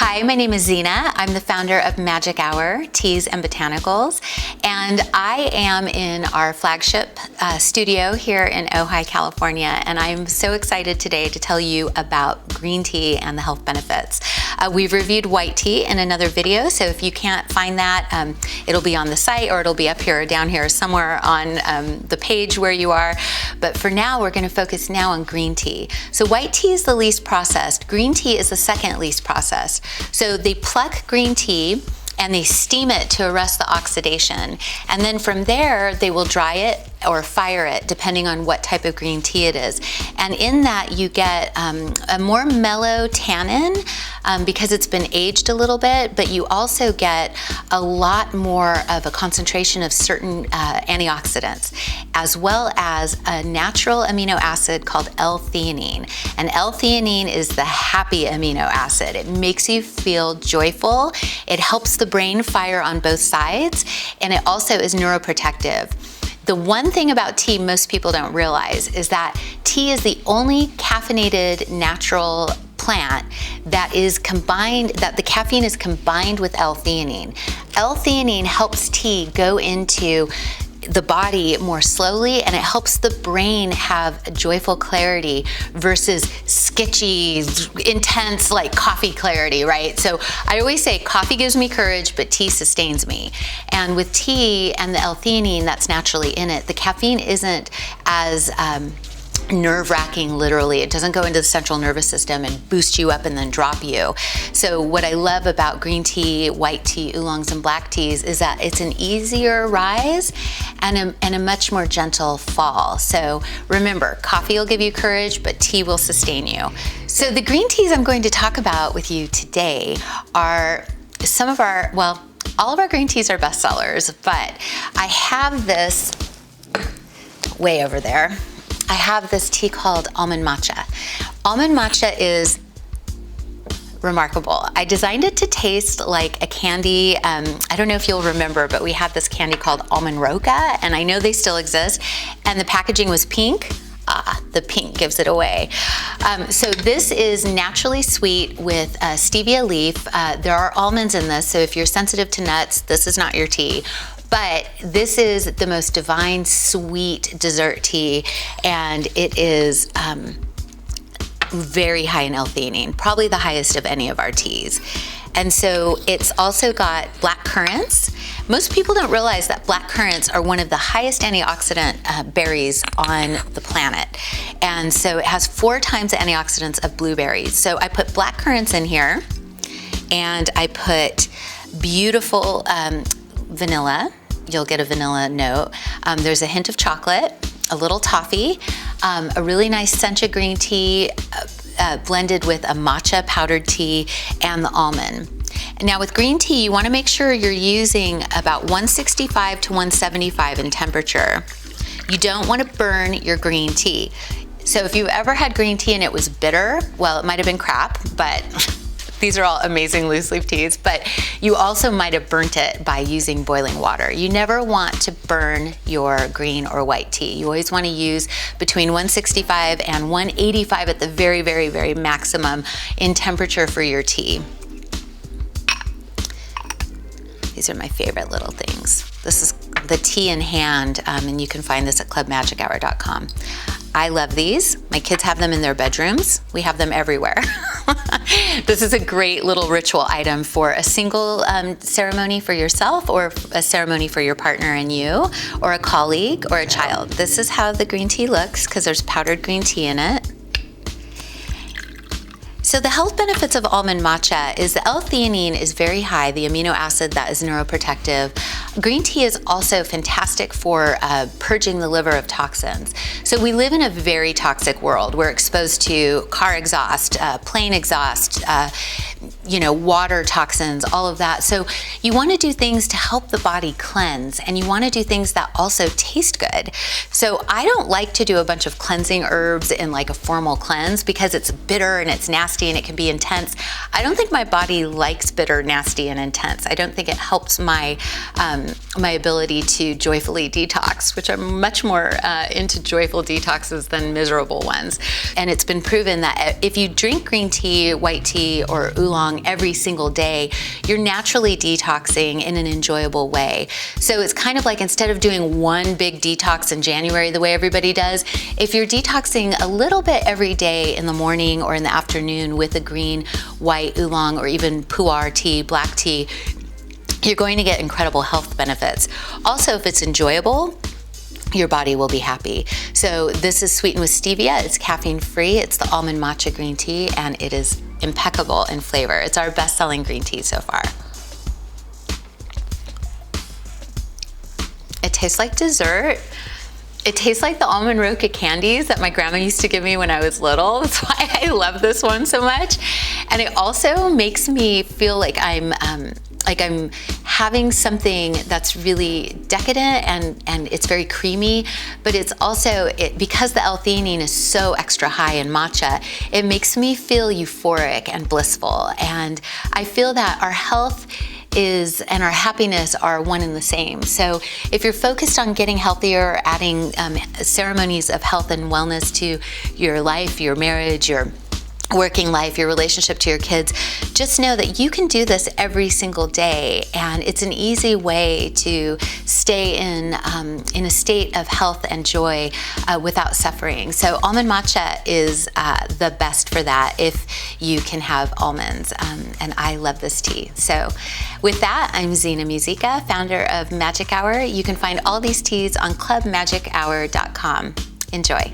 Hi, my name is Zhena. I'm the founder of Magic Hour Teas and Botanicals, and I am in our flagship studio here in Ojai, California, and I'm so excited today to tell you about green tea and the health benefits. We've reviewed white tea in another video, so if you can't find that, it'll be on the site or it'll be up here or down here somewhere on the page where you are. But for now, we're going to focus now on green tea. So white tea is the least processed. Green tea is the second least processed. So they pluck green tea and they steam it to arrest the oxidation. And then from there, they will dry it or fire it, depending on what type of green tea it is. And in that, you get a more mellow tannin because it's been aged a little bit, but you also get a lot more of a concentration of certain antioxidants, as well as a natural amino acid called L-theanine. And L-theanine is the happy amino acid. It makes you feel joyful. It helps the brain fire on both sides, and it also is neuroprotective. The one thing about tea most people don't realize is that tea is the only caffeinated natural plant that is combined, that the caffeine is combined with L-theanine. L-theanine helps tea go into the body more slowly, and it helps the brain have a joyful clarity versus sketchy, intense, like coffee clarity, right? So I always say coffee gives me courage, but tea sustains me. And with tea and the L-theanine that's naturally in it, the caffeine isn't as nerve-wracking, literally. It doesn't go into the central nervous system and boost you up and then drop you. So what I love about green tea, white tea, oolongs, and black teas is that it's an easier rise and a much more gentle fall. So remember, coffee will give you courage, but tea will sustain you. So the green teas I'm going to talk about with you today are some of our, well, all of our green teas are bestsellers, but I have this way over there. I have this tea called Almond Matcha. Almond Matcha is remarkable. I designed it to taste like a candy. I don't know if you'll remember, but we had this candy called Almond Rocha, and I know they still exist, and the packaging was pink. The pink gives it away. So this is naturally sweet with stevia leaf. There are almonds in this, so if you're sensitive to nuts, this is not your tea. But this is the most divine, sweet dessert tea, and it is very high in L-theanine, probably the highest of any of our teas. And so it's also got black currants. Most people don't realize that black currants are one of the highest antioxidant berries on the planet. And so it has 4 times the antioxidants of blueberries. So I put black currants in here, and I put beautiful vanilla. You'll get a vanilla note. There's a hint of chocolate, a little toffee, a really nice sencha green tea blended with a matcha powdered tea, and the almond. Now with green tea, you want to make sure you're using about 165 to 175 in temperature. You don't want to burn your green tea. So if you've ever had green tea and it was bitter, well, it might have been crap, but these are all amazing loose leaf teas, but you also might have burnt it by using boiling water. You never want to burn your green or white tea. You always want to use between 165 and 185 at the very, very, very maximum in temperature for your tea. These are my favorite little things. This is the tea in hand, and you can find this at clubmagichour.com. I love these. My kids have them in their bedrooms. We have them everywhere. This is a great little ritual item for a single ceremony for yourself, or a ceremony for your partner and you, or a colleague or a child. This is how the green tea looks because there's powdered green tea in it. So the health benefits of almond matcha is the L-theanine is very high, the amino acid that is neuroprotective. Green tea is also fantastic for purging the liver of toxins. So we live in a very toxic world. We're exposed to car exhaust, plane exhaust, water toxins, all of that. So you want to do things to help the body cleanse, and you want to do things that also taste good. So I don't like to do a bunch of cleansing herbs in like a formal cleanse because it's bitter and it's nasty and it can be intense. I don't think my body likes bitter, nasty, and intense. I don't think it helps my my ability to joyfully detox, which I'm much more into joyful detoxes than miserable ones. And it's been proven that if you drink green tea, white tea, or oolong oolong every single day, you're naturally detoxing in an enjoyable way. So it's kind of like, instead of doing one big detox in January the way everybody does, if you're detoxing a little bit every day in the morning or in the afternoon with a green, white oolong, or even pu'er tea, black tea, you're going to get incredible health benefits. Also, if it's enjoyable, your body will be happy. So this is sweetened with stevia. It's caffeine free. It's the Almond Matcha green tea, and it is impeccable in flavor. It's our best-selling green tea so far. It tastes like dessert. It tastes like the Almond Rocha candies that my grandma used to give me when I was little. That's why I love this one so much. And it also makes me feel like I'm having something that's really decadent, and it's very creamy, but it's also, because the L-theanine is so extra high in matcha, it makes me feel euphoric and blissful. And I feel that our health and our happiness are one and the same. So if you're focused on getting healthier, adding ceremonies of health and wellness to your life, your marriage, your working life, your relationship to your kids, just know that you can do this every single day, and it's an easy way to stay in a state of health and joy without suffering. So almond matcha is the best for that if you can have almonds, and I love this tea. So with that, I'm Zhena Muzyka, founder of Magic Hour. You can find all these teas on clubmagichour.com. Enjoy.